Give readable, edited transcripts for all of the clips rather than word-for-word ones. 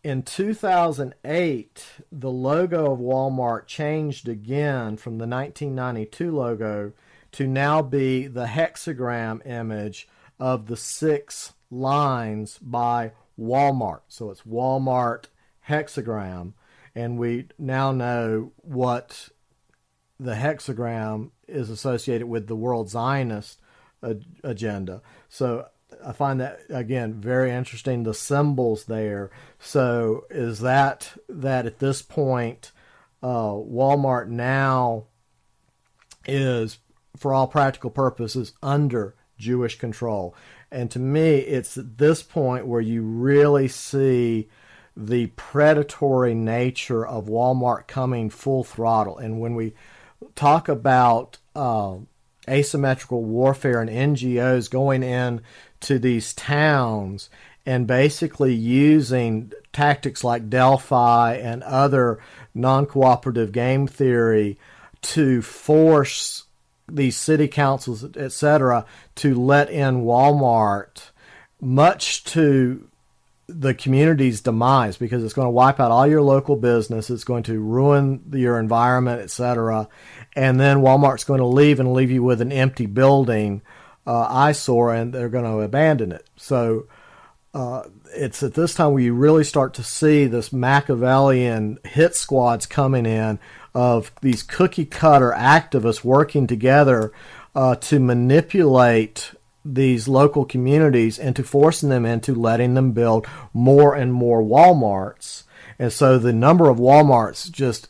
In 2008, the logo of Walmart changed again from the 1992 logo to now be the hexagram image of the 6 lines by Walmart. So it's Walmart hexagram, and we now know what the hexagram is associated with the World Zionist agenda. So I find that, again, very interesting, the symbols there. So is that at this point, Walmart now is, for all practical purposes, under Jewish control. And to me, it's at this point where you really see the predatory nature of Walmart coming full throttle. And when we talk about asymmetrical warfare and NGOs going in to these towns and basically using tactics like Delphi and other non-cooperative game theory to force these city councils, etc., to let in Walmart, much to the community's demise, because it's going to wipe out all your local business, it's going to ruin your environment, etc., and then Walmart's going to leave and leave you with an empty building, eyesore, and they're going to abandon it. So it's at this time where you really start to see this Machiavellian hit squads coming in of these cookie cutter activists working together to manipulate these local communities into forcing them into letting them build more and more Walmarts. And so the number of Walmarts just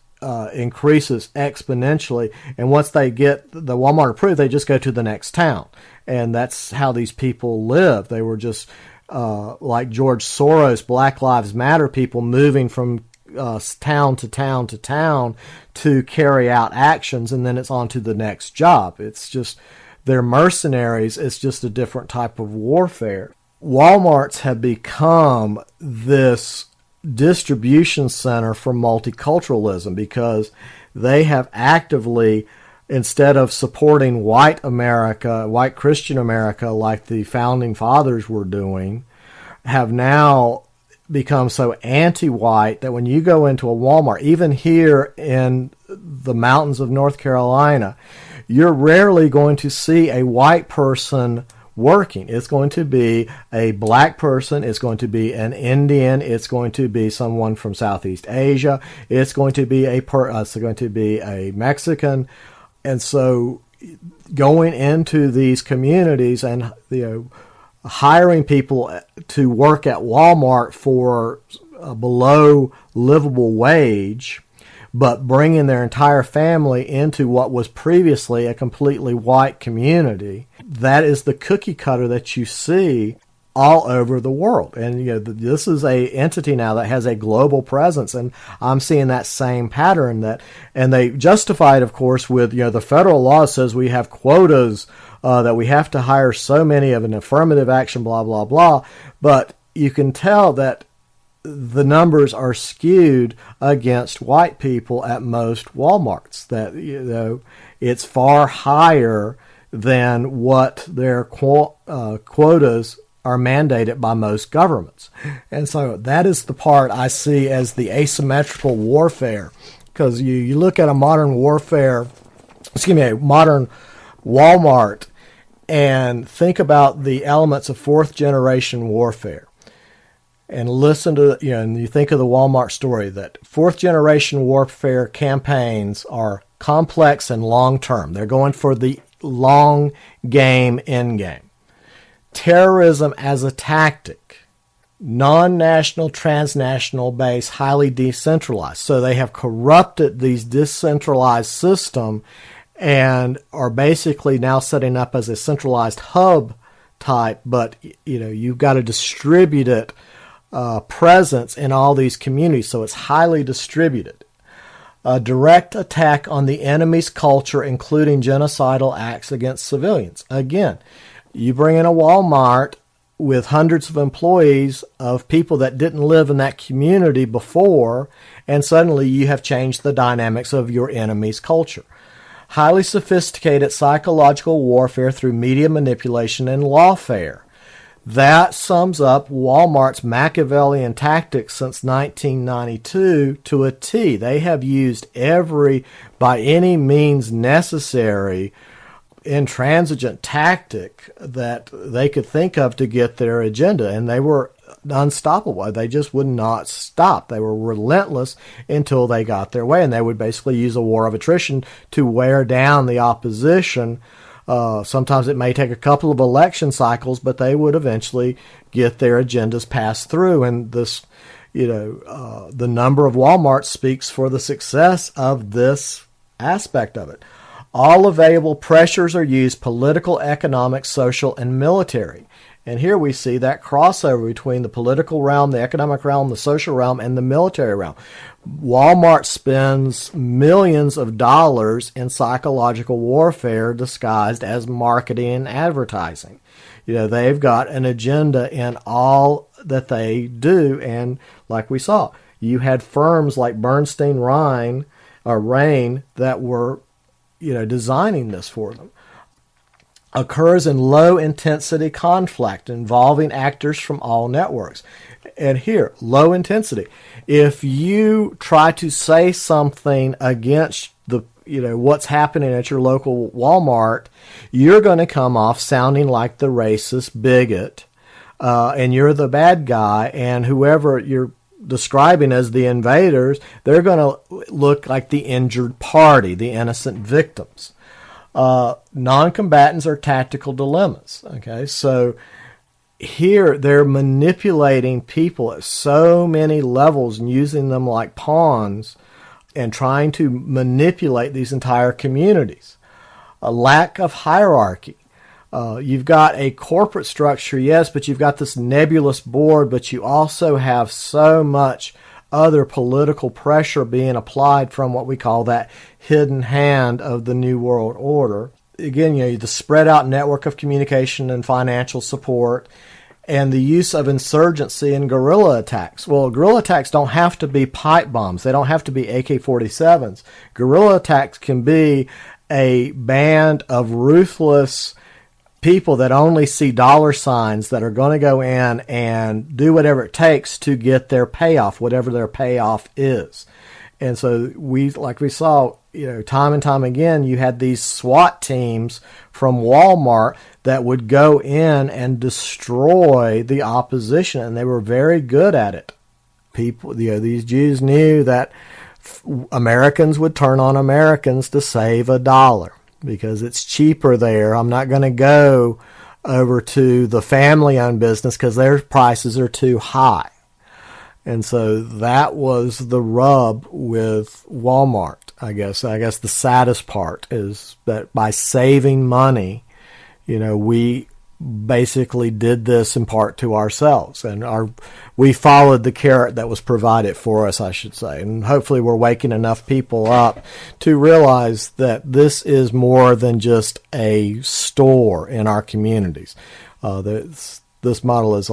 increases exponentially. And once they get the Walmart approved, they just go to the next town. And that's how these people live. They were just like George Soros, Black Lives Matter people moving from town to town to town to carry out actions, and then it's on to the next job. It's just, they're mercenaries. It's just a different type of warfare. Walmarts have become this distribution center for multiculturalism because they have actively, instead of supporting white America, white Christian America, like the founding fathers were doing, have now become so anti-white that when you go into a Walmart, even here in the mountains of North Carolina, you're rarely going to see a white person working. It's going to be a black person. It's going to be an Indian. It's going to be someone from Southeast Asia. It's going to be a Mexican. And so going into these communities and hiring people to work at Walmart for a below livable wage, but bringing their entire family into what was previously a completely white community, that is the cookie cutter that you see all over the world. And this is a entity now that has a global presence, and I'm seeing that same pattern. And they justify it, of course, with the federal law says we have quotas, that we have to hire so many of an affirmative action, blah blah blah. But you can tell that the numbers are skewed against white people at most Walmarts. That it's far higher than what their quotas are mandated by most governments. And so that is the part I see as the asymmetrical warfare, because you look at a modern modern Walmart, and think about the elements of fourth generation warfare. And listen to, and you think of the Walmart story, that fourth generation warfare campaigns are complex and long term. They're going for the long game, end game. Terrorism as a tactic, non-national, transnational base, highly decentralized. So they have corrupted these decentralized system and are basically now setting up as a centralized hub type, but you've got a distributed presence in all these communities, so it's highly distributed. A direct attack on the enemy's culture, including genocidal acts against civilians. Again, you bring in a Walmart with hundreds of employees of people that didn't live in that community before, and suddenly you have changed the dynamics of your enemy's culture. Highly sophisticated psychological warfare through media manipulation and lawfare. That sums up Walmart's Machiavellian tactics since 1992 to a T. They have used every, by any means necessary, intransigent tactic that they could think of to get their agenda, and they were unstoppable. They just would not stop. They were relentless until they got their way, and they would basically use a war of attrition to wear down the opposition. Sometimes it may take a couple of election cycles, but they would eventually get their agendas passed through. And this, the number of Walmarts speaks for the success of this aspect of it. All available pressures are used: political, economic, social, and military. And here we see that crossover between the political realm, the economic realm, the social realm, and the military realm. Walmart spends millions of dollars in psychological warfare disguised as marketing and advertising. They've got an agenda in all that they do. And like we saw, you had firms like Bernstein Rain that were, designing this for them. Occurs in low-intensity conflict involving actors from all networks. And here, low intensity. If you try to say something against what's happening at your local Walmart, you're going to come off sounding like the racist bigot, and you're the bad guy, and whoever you're describing as the invaders, they're going to look like the injured party, the innocent victims. Non-combatants are tactical dilemmas. Okay, so here they're manipulating people at so many levels and using them like pawns and trying to manipulate these entire communities. A lack of hierarchy. You've got a corporate structure, yes, but you've got this nebulous board, but you also have so much other political pressure being applied from what we call that hidden hand of the New World Order. Again, the spread out network of communication and financial support, and the use of insurgency and guerrilla attacks. Well, guerrilla attacks don't have to be pipe bombs. They don't have to be AK-47s. Guerrilla attacks can be a band of ruthless people that only see dollar signs that are going to go in and do whatever it takes to get their payoff, whatever their payoff is. And so we saw, time and time again, you had these SWAT teams from Walmart that would go in and destroy the opposition, and they were very good at it. People, these Jews knew that Americans would turn on Americans to save $1 because it's cheaper there. I'm not going to go over to the family-owned business because their prices are too high. And so that was the rub with Walmart, I guess. I guess the saddest part is that by saving money, we basically did this in part to ourselves. And we followed the carrot that was provided for us, I should say. And hopefully we're waking enough people up to realize that this is more than just a store in our communities. This model is